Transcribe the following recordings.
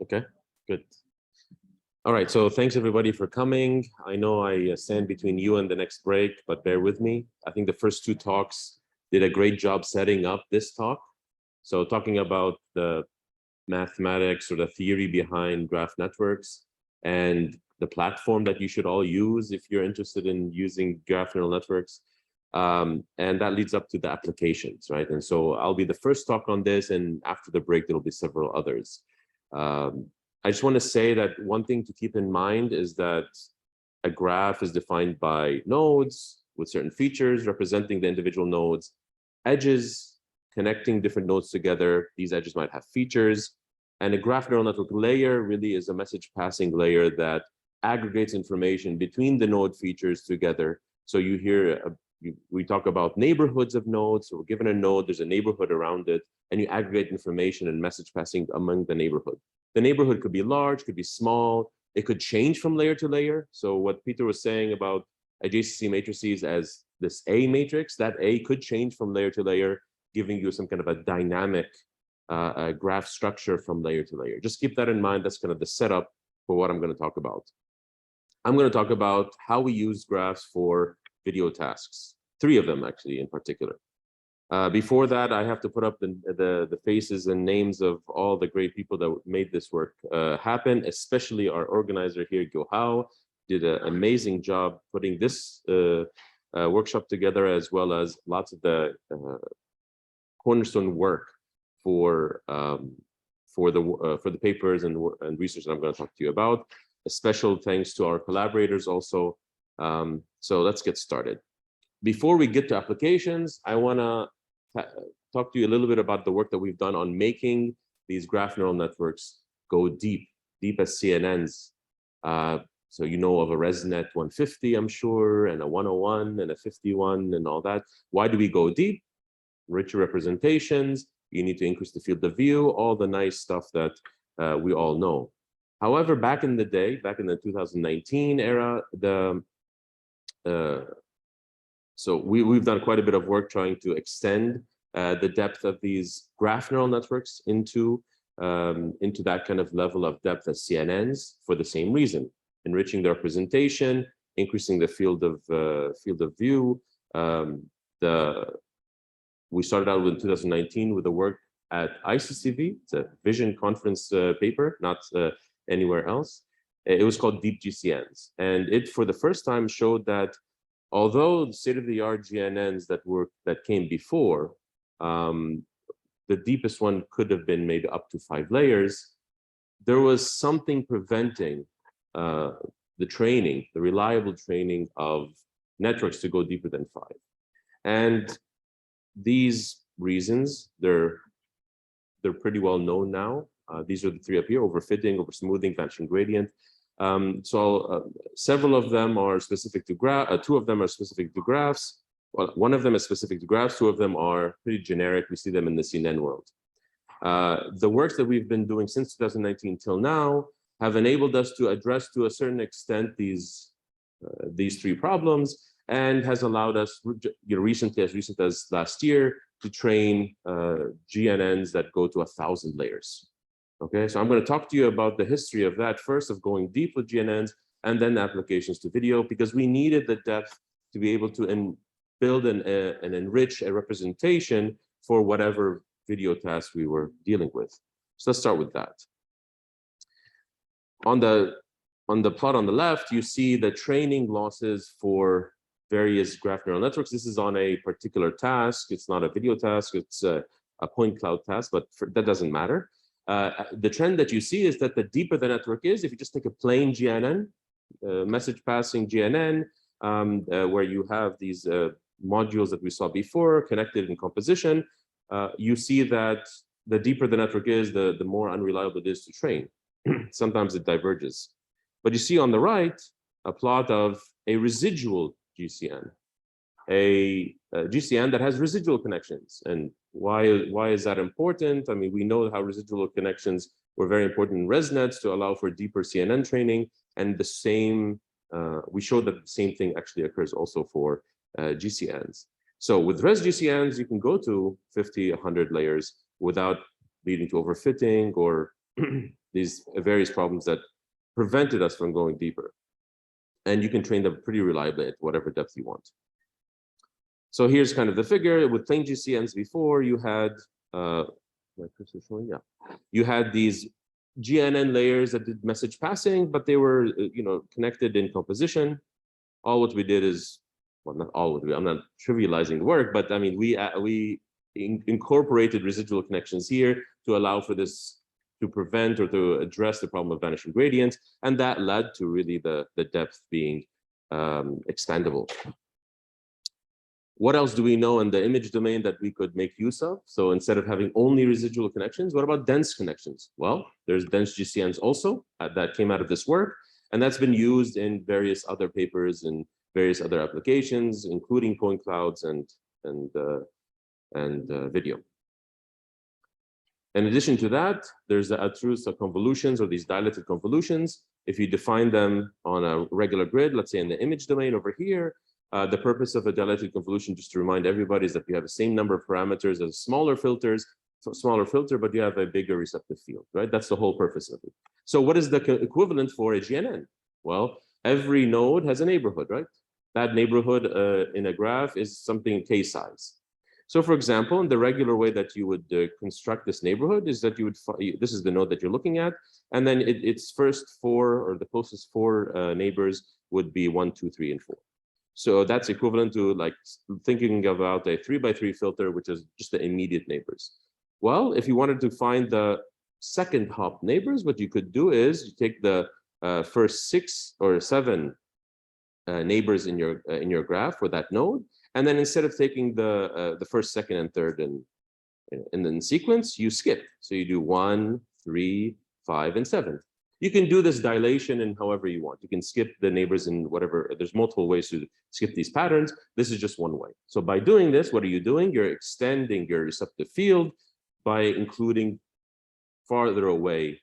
Okay, good. All right, so thanks everybody for coming. I know I stand between you and the next break, but bear with me. I think the first two talks did a great job setting up this talk. So talking about the mathematics or the theory behind graph networks and the platform that you should all use if you're interested in using graph neural networks. And that leads up to the applications, right? And so I'll be the first talk on this, and after the break, there'll be several others. I just want to say that one thing to keep in mind is that a graph is defined by nodes with certain features representing the individual nodes, edges connecting different nodes together. These edges might have features, and a graph neural network layer really is a message passing layer that aggregates information between the node features together. So you hear we talk about neighborhoods of nodes. So given a node, there's a neighborhood around it, and you aggregate information and message passing among the neighborhood. The neighborhood could be large, could be small. It could change from layer to layer. So what Peter was saying about adjacency matrices as this A matrix, that A could change from layer to layer, giving you some kind of a dynamic graph structure from layer to layer. Just keep that in mind. That's kind of the setup for what I'm going to talk about. I'm going to talk about how we use graphs for video tasks, 3 of them actually in particular. Before that, I have to put up the faces and names of all the great people that made this work happen, especially our organizer here, Gyohao, did an amazing job putting this workshop together, as well as lots of the cornerstone work for the papers and research that I'm going to talk to you about. A special thanks to our collaborators also. So let's get started. Before we get to applications, I want to talk to you a little bit about the work that we've done on making these graph neural networks go deep as CNNs. So you know of a ResNet 150, I'm sure, and a 101 and a 51 and all that. Why do we go deep? Richer representations, you need to increase the field of view, all the nice stuff that we all know. However, back in the day, back in the 2019 era, so we've done quite a bit of work trying to extend the depth of these graph neural networks into that kind of level of depth as CNNs for the same reason, enriching the representation, increasing the field of view. We started out in 2019 with the work at ICCV. It's a vision conference paper, not anywhere else. It was called DeepGCNs, and it for the first time showed that although the state-of-the-art GNNs that came before, the deepest one could have been maybe up to 5 layers, there was something preventing the reliable training of networks to go deeper than 5. And these reasons, they're pretty well known now. These are the 3 up here: overfitting, oversmoothing, vanishing gradient. Several of them are specific to graph. 2 of them are specific to graphs. Well, 1 of them is specific to graphs. 2 of them are pretty generic. We see them in the CNN world. The works that we've been doing since 2019 till now have enabled us to address to a certain extent these 3 problems, and has allowed us, recently, as recent as last year, to train GNNs that go to 1,000 layers. Okay, so I'm going to talk to you about the history of that first, of going deep with GNNs, and then the applications to video, because we needed the depth to be able to build and enrich a representation for whatever video task we were dealing with. So let's start with that. On the plot on the left, you see the training losses for various graph neural networks. This is on a particular task. It's not a video task. It's a point cloud task, but that doesn't matter. The trend that you see is that the deeper the network is, if you just take a plain GNN, message passing GNN, where you have these modules that we saw before connected in composition, you see that the deeper the network is, the more unreliable it is to train. Sometimes it diverges. But you see on the right a plot of a residual GCN, a GCN that has residual connections. And why is that important? I mean, we know how residual connections were very important in ResNets to allow for deeper CNN training, and the same, we showed that the same thing actually occurs also for GCNs. So with ResGCNs, you can go to 50, 100 layers without leading to overfitting or these various problems that prevented us from going deeper. And you can train them pretty reliably at whatever depth you want. So here's kind of the figure. With plain GCNs before, you had, you had these GNN layers that did message passing, but they were, connected in composition. All what we did is, well, not all what we, I'm not trivializing the work, but I mean, we incorporated residual connections here to allow for this, to prevent or to address the problem of vanishing gradients. And that led to really the depth being expandable. What else do we know in the image domain that we could make use of? So instead of having only residual connections, what about dense connections? Well, there's dense GCNs also that came out of this work, and that's been used in various other papers and various other applications, including point clouds and video. In addition to that, there's the abstruse convolutions, or these dilated convolutions. If you define them on a regular grid, let's say in the image domain over here, the purpose of a dilated convolution, just to remind everybody, is that you have the same number of parameters as smaller filters, so smaller filter, but you have a bigger receptive field, right? That's the whole purpose of it. So what is the equivalent for a GNN? Well, every node has a neighborhood, right? That neighborhood in a graph is something k size. So for example, in the regular way that you would construct this neighborhood is that you would, this is the node that you're looking at, and then its first four, or the closest four neighbors would be 1, 2, 3, and 4. So that's equivalent to like thinking about a 3x3 filter, which is just the immediate neighbors. Well, if you wanted to find the second hop neighbors, what you could do is you take the first 6 or 7 neighbors in your graph for that node, and then instead of taking the first, second, and third and then sequence, you skip. So you do 1, 3, 5, and 7. You can do this dilation in however you want. You can skip the neighbors in whatever. There's multiple ways to skip these patterns. This is just one way. So by doing this, what are you doing? You're extending your receptive field by including farther away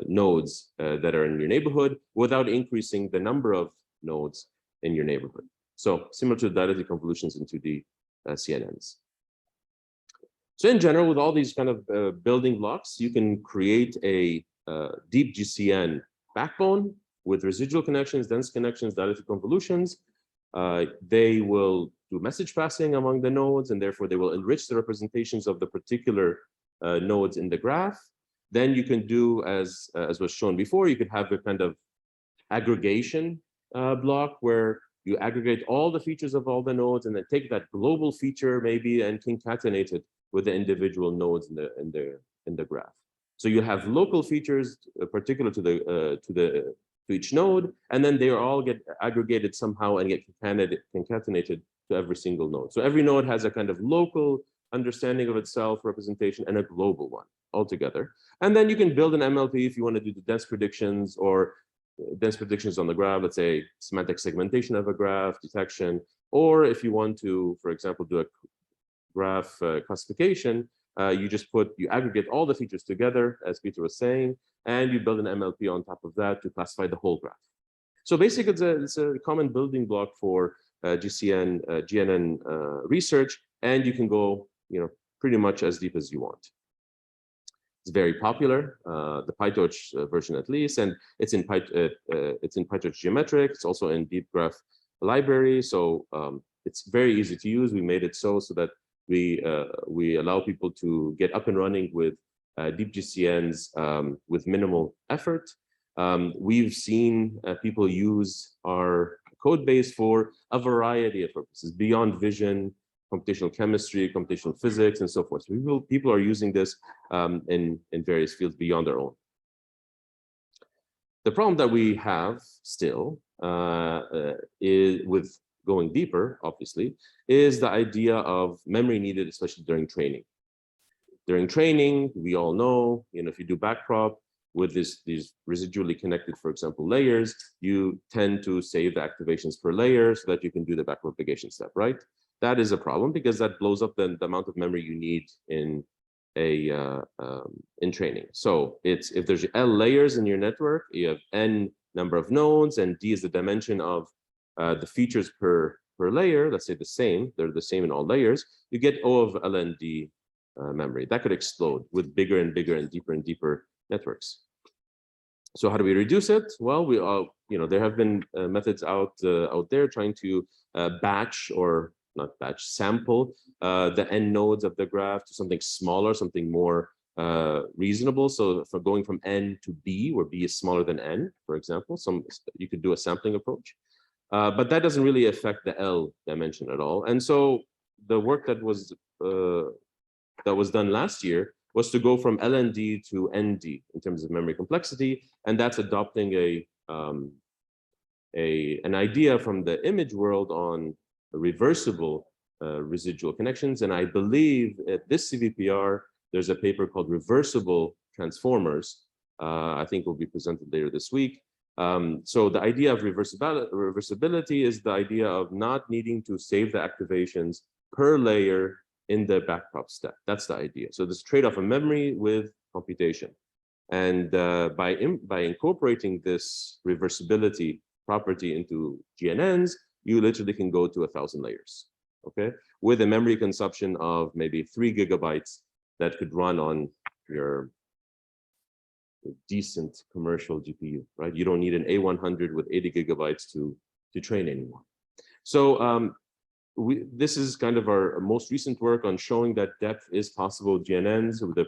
nodes that are in your neighborhood without increasing the number of nodes in your neighborhood. So similar to the dilated convolutions in 2D CNNs. So in general, with all these kind of building blocks, you can create a DeepGCN backbone with residual connections, dense connections, dilated convolutions. They will do message passing among the nodes, and therefore they will enrich the representations of the particular nodes in the graph. Then you can do, as was shown before, you could have a kind of aggregation block where you aggregate all the features of all the nodes and then take that global feature maybe and concatenate it with the individual nodes in the graph. So you have local features particular to each node, and then they all get aggregated somehow and get concatenated to every single node. So every node has a kind of local understanding of itself, representation, and a global one altogether. And then you can build an MLP if you want to do the dense predictions or dense predictions on the graph, let's say semantic segmentation of a graph, detection, or if you want to, for example, do a graph classification, you aggregate all the features together, as Peter was saying, and you build an MLP on top of that to classify the whole graph. So basically, it's a common building block for GNN research, and you can go, pretty much as deep as you want. It's very popular, the PyTorch version at least, and it's in PyTorch geometric. It's also in Deep Graph library, so it's very easy to use. We made it so that we allow people to get up and running with DeepGCNs with minimal effort. We've seen people use our code base for a variety of purposes beyond vision, computational chemistry, computational physics, and so forth. So people are using this in various fields beyond their own. The problem that we have still is with going deeper, obviously, is the idea of memory needed, especially during training. During training, we all know, if you do backprop with these residually connected, for example, layers, you tend to save the activations per layer so that you can do the backpropagation step, right? That is a problem because that blows up the amount of memory you need in training. So if there's L layers in your network, you have N number of nodes, and D is the dimension of the features per layer. Let's say they're the same in all layers. You get O of L and D memory. That could explode with bigger and bigger and deeper networks. So how do we reduce it? Well, there have been methods out there trying to batch, or not batch, sample the end nodes of the graph to something smaller, something more reasonable. So for going from n to b, where b is smaller than n, for example, you could do a sampling approach, but that doesn't really affect the L dimension at all. And so the work that was done last year was to go from LND to ND in terms of memory complexity, and that's adopting an idea from the image world on reversible residual connections. And I believe at this CVPR, there's a paper called Reversible Transformers. I think will be presented later this week. So the idea of reversibility is the idea of not needing to save the activations per layer in the backprop step. That's the idea. So this trade-off of memory with computation. And by incorporating this reversibility property into GNNs, you literally can go to 1,000 layers, okay? With a memory consumption of maybe 3 gigabytes that could run on your decent commercial GPU, right? You don't need an A100 with 80 gigabytes to train anymore. So this is kind of our most recent work on showing that depth is possible with GNNs with the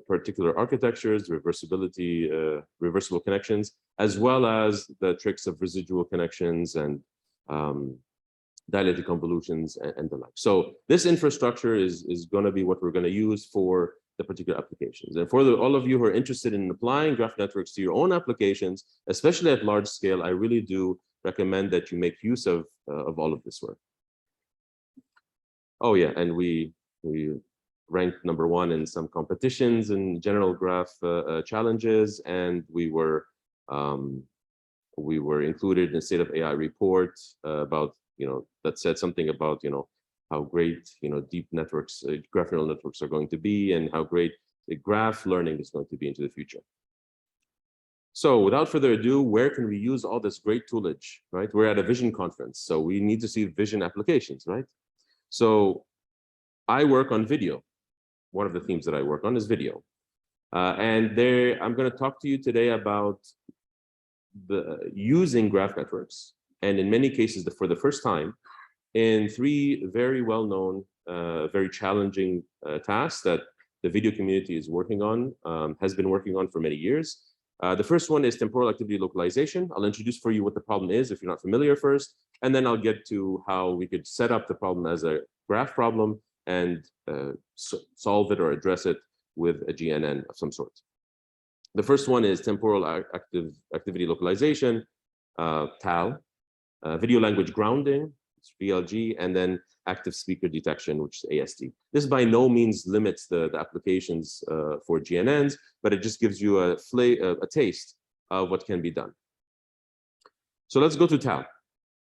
particular architectures, reversibility, reversible connections, as well as the tricks of residual connections and dilated convolutions and the like. So this infrastructure is going to be what we're going to use for the particular applications. And for all of you who are interested in applying graph networks to your own applications, especially at large scale, I really do recommend that you make use of all of this work. Oh yeah, and we ranked #1 in some competitions and general graph challenges, and we were included in a State of AI report about, that said something about, how great, deep networks, graph neural networks are going to be, and how great the graph learning is going to be into the future. So without further ado, where can we use all this great toolage, right? We're at a vision conference, so we need to see vision applications, right? So I work on video. One of the themes that I work on is video. And I'm going to talk to you today about using graph networks, and in many cases, for the first time, in 3 very well-known, very challenging tasks that the video community is working on, has been working on for many years. The first one is temporal activity localization. I'll introduce for you what the problem is if you're not familiar first, and then I'll get to how we could set up the problem as a graph problem and solve it or address it with a GNN of some sort. The first one is temporal activity localization, TAL, video language grounding, VLG, and then active speaker detection, which is ASD. This by no means limits the applications for GNNs, but it just gives you a taste of what can be done. So let's go to TAL.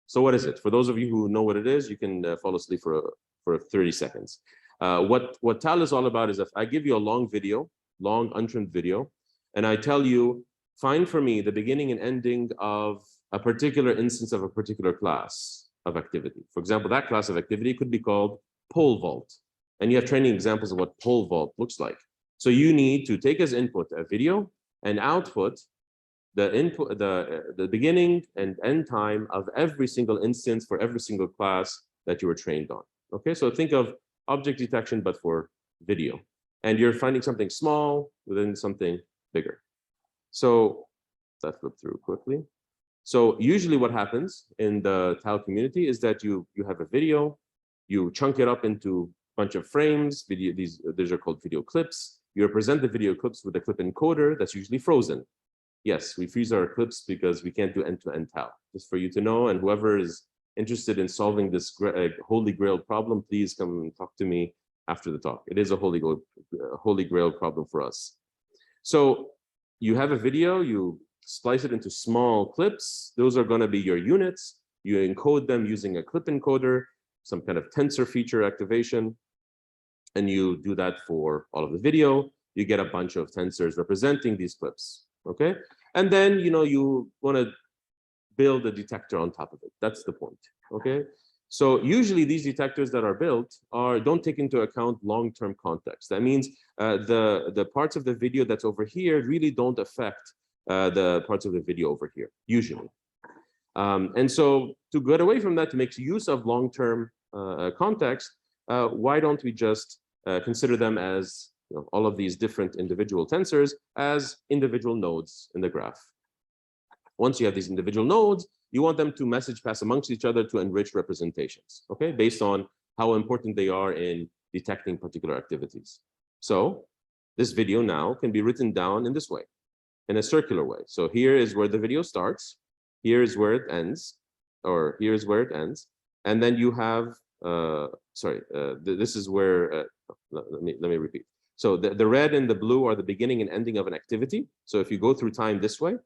So what is it? For those of you who know what it is, you can fall asleep for 30 seconds. What TAL is all about is if I give you a long video, long untrimmed video, and I tell you, find for me the beginning and ending of a particular instance of a particular class of activity. For example, that class of activity could be called pole vault. And you have training examples of what pole vault looks like. So you need to take as input a video and output the beginning and end time of every single instance for every single class that you were trained on. Okay, so think of object detection, but for video. And you're finding something small within something bigger. So let's flip through quickly. So usually what happens in the TAL community is that you have a video, you chunk it up into a bunch of frames. These are called video clips. You represent the video clips with a clip encoder that's usually frozen. Yes, we freeze our clips because we can't do end-to-end TAL. Just for you to know, and whoever is interested in solving this holy grail problem, please come and talk to me after the talk. It is a holy grail problem for us. So you have a video, you splice it into small clips. Those are going to be your units. You encode them using a clip encoder, some kind of tensor feature activation, and you do that for all of the video. You get a bunch of tensors representing these clips. Okay, and then you want to build a detector on top of it. That's the point. Okay, So usually these detectors that are built don't take into account long-term context. That means the parts of the video that's over here really don't affect the parts of the video over here, usually. And so to get away from that, to make use of long-term context, why don't we just consider them as all of these different individual tensors as individual nodes in the graph? Once you have these individual nodes, you want them to message pass amongst each other to enrich representations, okay, based on how important they are in detecting particular activities. So this video now can be written down in this way, in a circular way. So here is where the video starts, here is where it ends, or here is where it ends, and then you have, this is where, let me repeat. So the red and the blue are the beginning and ending of an activity. So if you go through time this way,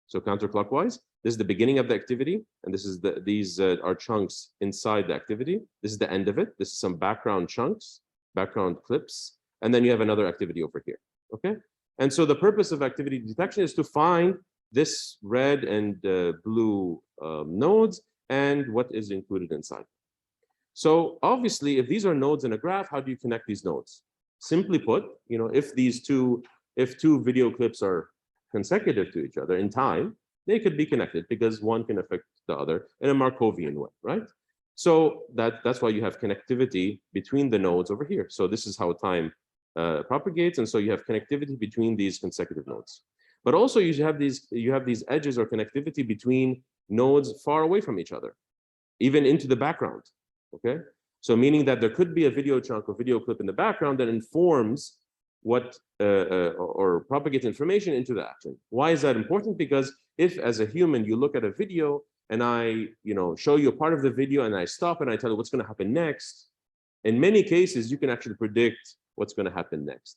so counterclockwise, this is the beginning of the activity, and this is these are chunks inside the activity. This is the end of it. This is some background chunks, background clips, and then you have another activity over here, okay? And so the purpose of activity detection is to find this red and blue nodes and what is included inside. So obviously, if these are nodes in a graph, how do you connect these nodes? Simply put, if two video clips are consecutive to each other in time, they could be connected because one can affect the other in a Markovian way, right? So that's why you have connectivity between the nodes over here. So this is how time propagates, and so you have connectivity between these consecutive nodes. But also you have these edges or connectivity between nodes far away from each other, even into the background, okay? So meaning that there could be a video chunk or video clip in the background that informs what or propagates information into the action. Why is that important? Because if as a human you look at a video and I show you a part of the video and I stop and I tell you what's going to happen next, in many cases you can actually predict what's going to happen next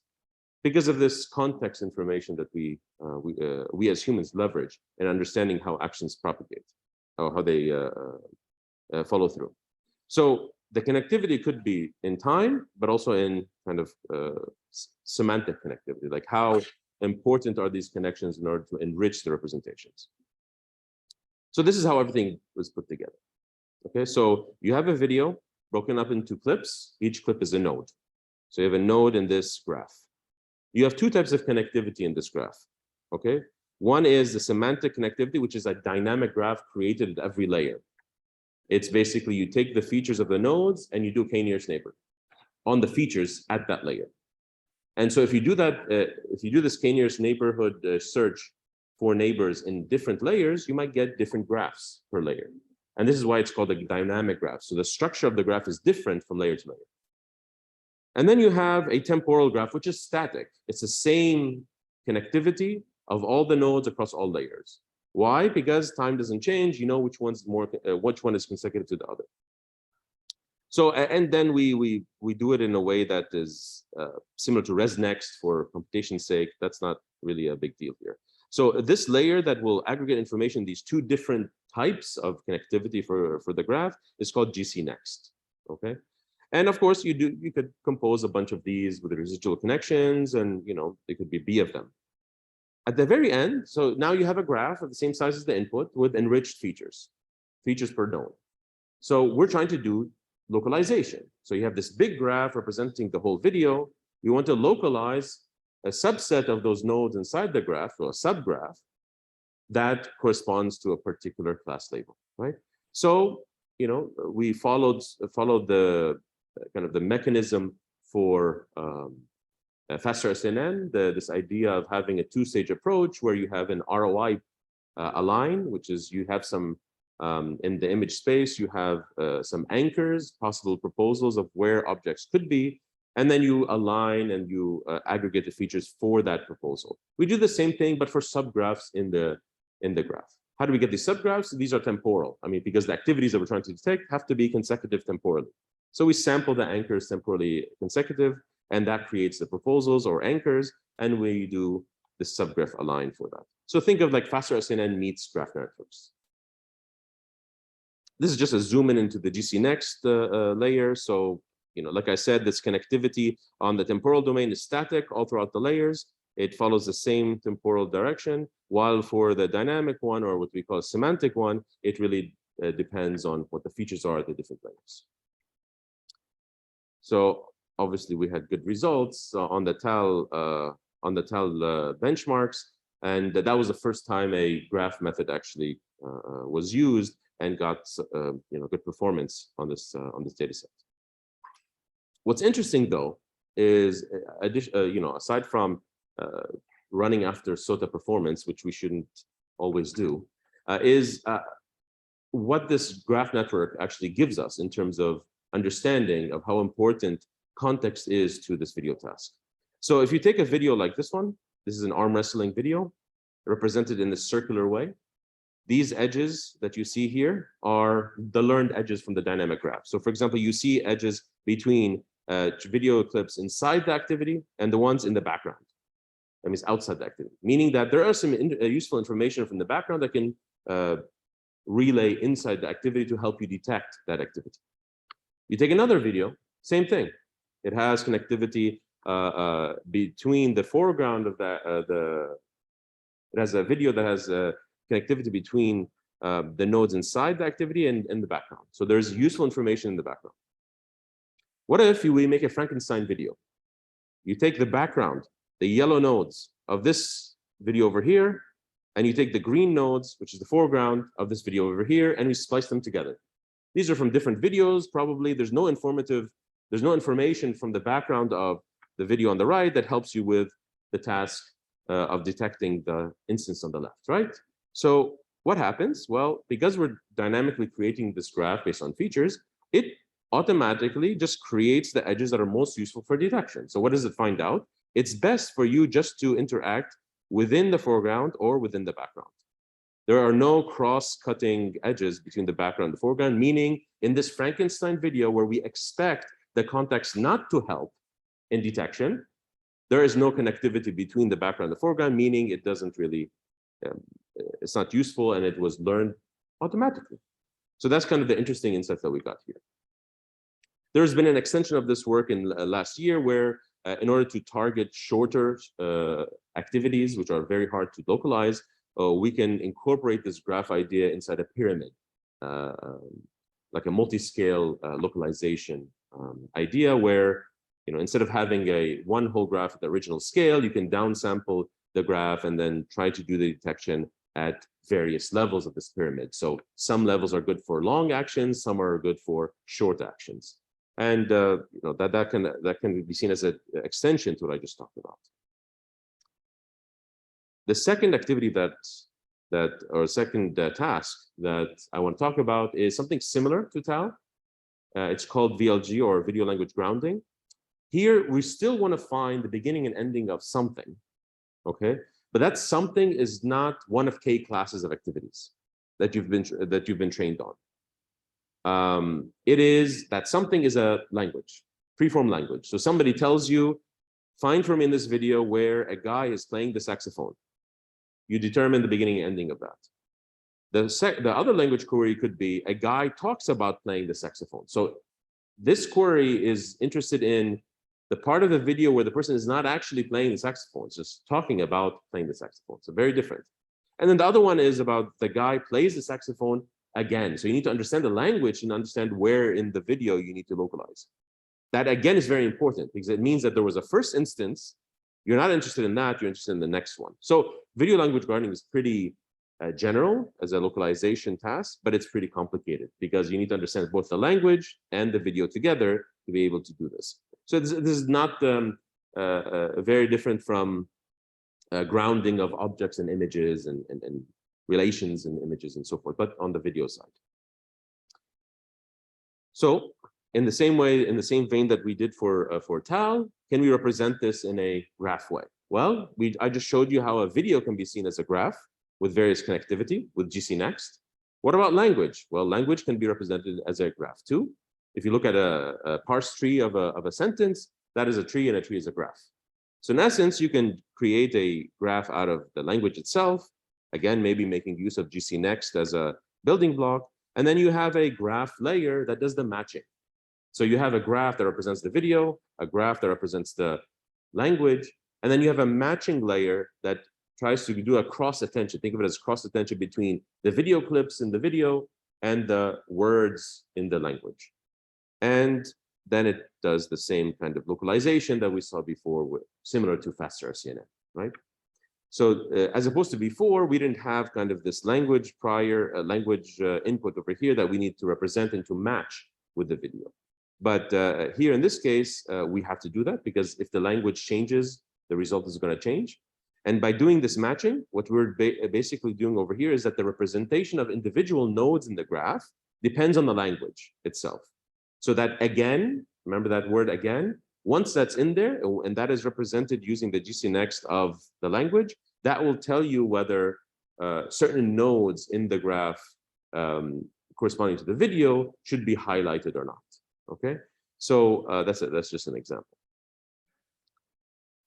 because of this context information that we as humans leverage in understanding how actions propagate or how they follow through. So the connectivity could be in time, but also in kind of semantic connectivity, like how important are these connections in order to enrich the representations. So this is how everything was put together. Okay, so you have a video broken up into clips. Each clip is a node. So you have a node in this graph. You have two types of connectivity in this graph. Okay, one is the semantic connectivity, which is a dynamic graph created at every layer. It's basically you take the features of the nodes and you do k-nearest neighbor on the features at that layer. And so if you do that, if you do this k-nearest neighborhood search for neighbors in different layers, you might get different graphs per layer. And this is why it's called a dynamic graph. So the structure of the graph is different from layer to layer. And then you have a temporal graph, which is static. It's the same connectivity of all the nodes across all layers. Why? Because time doesn't change. You know which one's more, which one is consecutive to the other. So, and then we do it in a way that is similar to ResNext for computation's sake. That's not really a big deal here. So this layer that will aggregate information, these two different types of connectivity for the graph is called GCNext. Okay. And of course, you could compose a bunch of these with the residual connections, and it could be B of them. At the very end, so now you have a graph of the same size as the input with enriched features per node. So we're trying to do localization. So you have this big graph representing the whole video. We want to localize a subset of those nodes inside the graph, or a subgraph, that corresponds to a particular class label, right? So, we followed the kind of the mechanism for faster SNN, this idea of having a two-stage approach where you have an ROI align, which is you have some, in the image space, you have some anchors, possible proposals of where objects could be, and then you align and you aggregate the features for that proposal. We do the same thing, but for subgraphs in the graph. How do we get these subgraphs? These are temporal. I mean, because the activities that we're trying to detect have to be consecutive temporally. So we sample the anchors temporally consecutive, and that creates the proposals or anchors, and we do the subgraph align for that. So think of like faster SNN meets graph networks. This is just a zoom in into the GCNext layer. So, like I said, this connectivity on the temporal domain is static all throughout the layers. It follows the same temporal direction, while for the dynamic one, or what we call a semantic one, it really depends on what the features are at the different layers. So obviously we had good results on the TAL benchmarks, and that was the first time a graph method actually was used and got good performance on this data set. What's interesting though is aside from running after SOTA performance, which we shouldn't always do, is what this graph network actually gives us in terms of understanding of how important context is to this video task. So if you take a video like this one, this is an arm wrestling video represented in this circular way. These edges that you see here are the learned edges from the dynamic graph. So for example, you see edges between video clips inside the activity and the ones in the background. That means outside the activity, meaning that there are some useful information from the background that can relay inside the activity to help you detect that activity. You take another video, same thing. It has connectivity between the foreground of it has a video that has connectivity between the nodes inside the activity and the background. So there's useful information in the background. What if we make a Frankenstein video? You take the background, the yellow nodes of this video over here, and you take the green nodes, which is the foreground of this video over here, and we splice them together. These are from different videos, probably. There's no information from the background of the video on the right that helps you with the task of detecting the instance on the left, right? So what happens? Well, because we're dynamically creating this graph based on features, it automatically just creates the edges that are most useful for detection. So what does it find out? It's best for you just to interact within the foreground or within the background. There are no cross-cutting edges between the background and the foreground, meaning in this Frankenstein video where we expect the context not to help in detection, there is no connectivity between the background and the foreground, meaning it doesn't really, it's not useful and it was learned automatically. So that's kind of the interesting insight that we got here. There's been an extension of this work in last year where in order to target shorter activities, which are very hard to localize, we can incorporate this graph idea inside a pyramid, like a multi-scale localization idea where, instead of having one whole graph at the original scale, you can downsample the graph and then try to do the detection at various levels of this pyramid. So some levels are good for long actions, some are good for short actions. And that can be seen as an extension to what I just talked about. The second activity or second task that I want to talk about is something similar to TAL. It's called VLG, or video language grounding. Here, we still want to find the beginning and ending of something, okay? But that something is not one of K classes of activities that you've been trained on. It is that something is a language, free-form language. So somebody tells you, find for me in this video where a guy is playing the saxophone. You determine the beginning and ending of that. The other language query could be a guy talks about playing the saxophone. So this query is interested in the part of the video where the person is not actually playing the saxophone, it's just talking about playing the saxophone. So very different. And then the other one is about the guy plays the saxophone again. So you need to understand the language and understand where in the video you need to localize. That again is very important because it means that there was a first instance. You're not interested in that, you're interested in the next one. So video language grounding is pretty general as a localization task, but it's pretty complicated because you need to understand both the language and the video together to be able to do this. So this is not very different from grounding of objects and images and relations and images and so forth, but on the video side. So in the same way, in the same vein that we did for TAL, can we represent this in a graph way? Well, I just showed you how a video can be seen as a graph with various connectivity with GCNext. What about language? Well, language can be represented as a graph too. If you look at a parse tree of a sentence, that is a tree and a tree is a graph. So in essence, you can create a graph out of the language itself, again, maybe making use of GCNext as a building block, and then you have a graph layer that does the matching. So you have a graph that represents the video, a graph that represents the language, and then you have a matching layer that tries to do a cross attention. Think of it as cross attention between the video clips in the video and the words in the language. And then it does the same kind of localization that we saw before, similar to faster RCNN, right? So as opposed to before, we didn't have kind of this language input over here that we need to represent and to match with the video. But here in this case, we have to do that because if the language changes, the result is going to change. And by doing this matching, what we're basically doing over here is that the representation of individual nodes in the graph depends on the language itself. So that again, remember that word again, once that's in there and that is represented using the GCNext of the language, that will tell you whether certain nodes in the graph corresponding to the video should be highlighted or not. Okay, so that's it. That's just an example.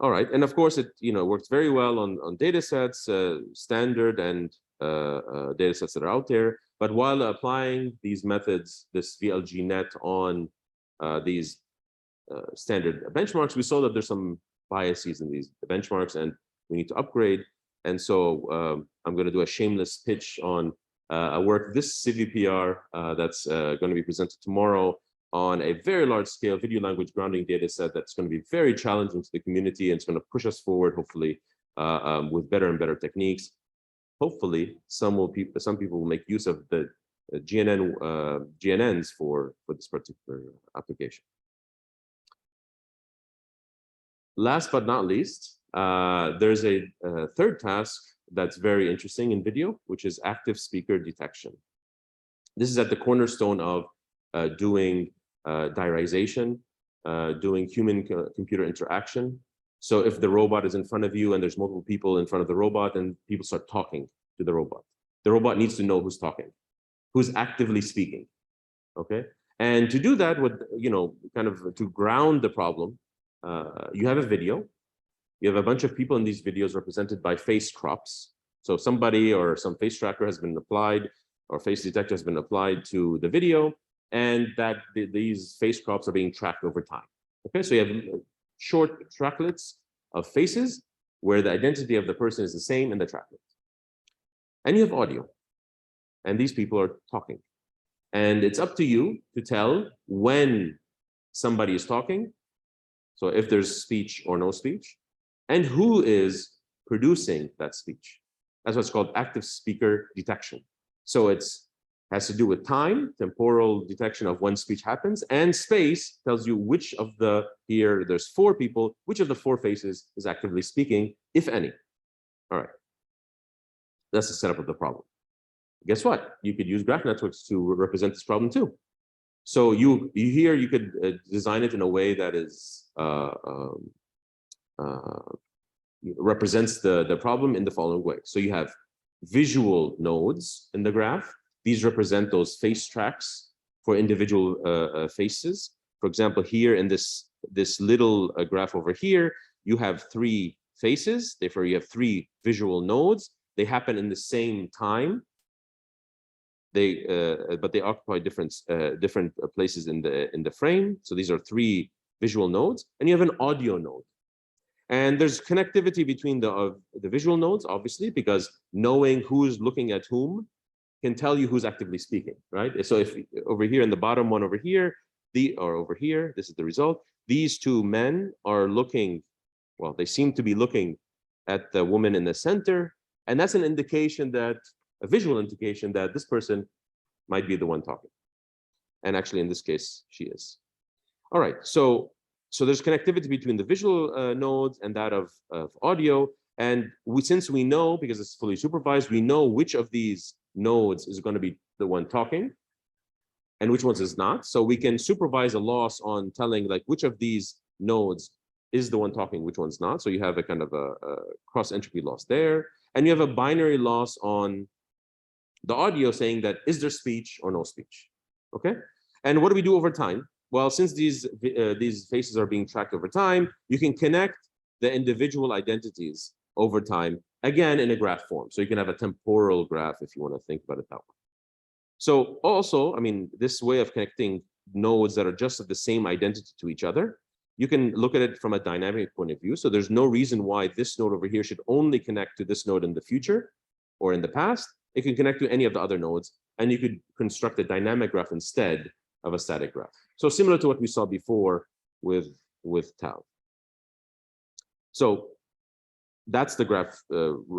All right, and of course it works very well on data sets, standard and data sets that are out there. But while applying these methods, this VLGNet on these standard benchmarks, we saw that there's some biases in these benchmarks and we need to upgrade. And so I'm going to do a shameless pitch on a work, this CVPR that's going to be presented tomorrow on a very large scale video language grounding data set that's going to be very challenging to the community, and it's going to push us forward, hopefully, with better and better techniques. Hopefully, some people will make use of the GNNs for this particular application. Last but not least, there's a third task that's very interesting in video, which is active speaker detection. This is at the cornerstone of doing diarization, doing human-computer interaction. So if the robot is in front of you and there's multiple people in front of the robot and people start talking to the robot needs to know who's talking, who's actively speaking, okay? And to do that, kind of to ground the problem, you have a video. You have a bunch of people in these videos represented by face crops. So somebody or some face tracker has been applied or face detector has been applied to the video, and that these face crops are being tracked over time. Okay, so you have short tracklets of faces where the identity of the person is the same in the tracklet. And you have audio, and these people are talking. And it's up to you to tell when somebody is talking, so if there's speech or no speech, and who is producing that speech. That's what's called active speaker detection. So it's has to do with time, temporal detection of when speech happens, and space tells you which of the, here there's 4 people, which of the 4 faces is actively speaking, if any. All right, that's the setup of the problem. Guess what? You could use graph networks to represent this problem too. So you could design it in a way that is represents the problem in the following way. So you have visual nodes in the graph. These represent those face tracks for individual faces. For example, here in this little graph over here, you have 3 faces. Therefore, you have 3 visual nodes. They happen in the same time. But they occupy different places in the frame. So these are 3 visual nodes, and you have an audio node. And there's connectivity between the visual nodes, obviously, because knowing who's looking at whom can tell you who's actively speaking, right? So if over here in the bottom one over here, over here, this is the result. These 2 men are looking, well, they seem to be looking at the woman in the center, and that's an indication that, a visual indication that this person might be the one talking. And actually, in this case, she is. All right, so there's connectivity between the visual nodes and that of audio. And since we know, because it's fully supervised, we know which of these nodes is going to be the one talking and which ones is not. So we can supervise a loss on telling like which of these nodes is the one talking, which one's not. So you have a kind of a cross entropy loss there. And you have a binary loss on the audio saying that is there speech or no speech, okay? And what do we do over time? Well, since these faces are being tracked over time, you can connect the individual identities over time, again, in a graph form. So you can have a temporal graph if you want to think about it that way. So also, I mean, this way of connecting nodes that are just of the same identity to each other, you can look at it from a dynamic point of view. So there's no reason why this node over here should only connect to this node in the future or in the past. It can connect to any of the other nodes. and you could construct a dynamic graph instead of a static graph. So similar to what we saw before with tau. So that's the graph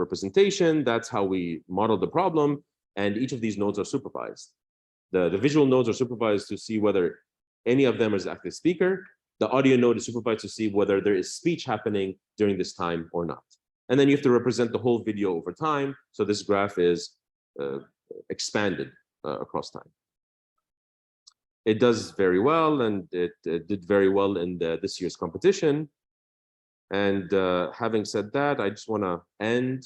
representation. That's how we model the problem. And each of these nodes are supervised. The visual nodes are supervised to see whether any of them is active speaker. The audio node is supervised to see whether there is speech happening during this time or not. And then you have to represent the whole video over time. So this graph is expanded across time. It does very well, and it did very well in this year's competition. And having said that, I just want to end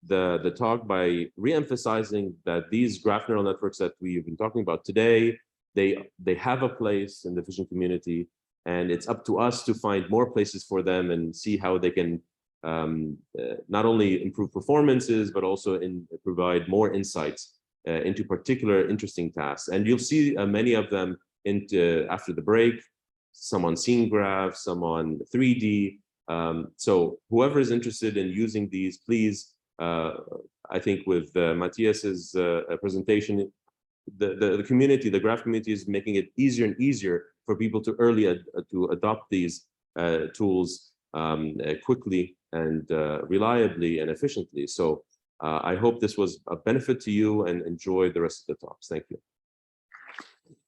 the talk by re-emphasizing that these graph neural networks that we've been talking about today, they have a place in the vision community, and it's up to us to find more places for them and see how they can not only improve performances, but also provide more insights into particular interesting tasks. And you'll see many of them after the break, some on scene graphs, some on 3D. So whoever is interested in using these, please, I think with Matthias's presentation, the community, the graph community is making it easier and easier for people to to adopt these tools quickly and reliably and efficiently. So I hope this was a benefit to you, and enjoy the rest of the talks. Thank you.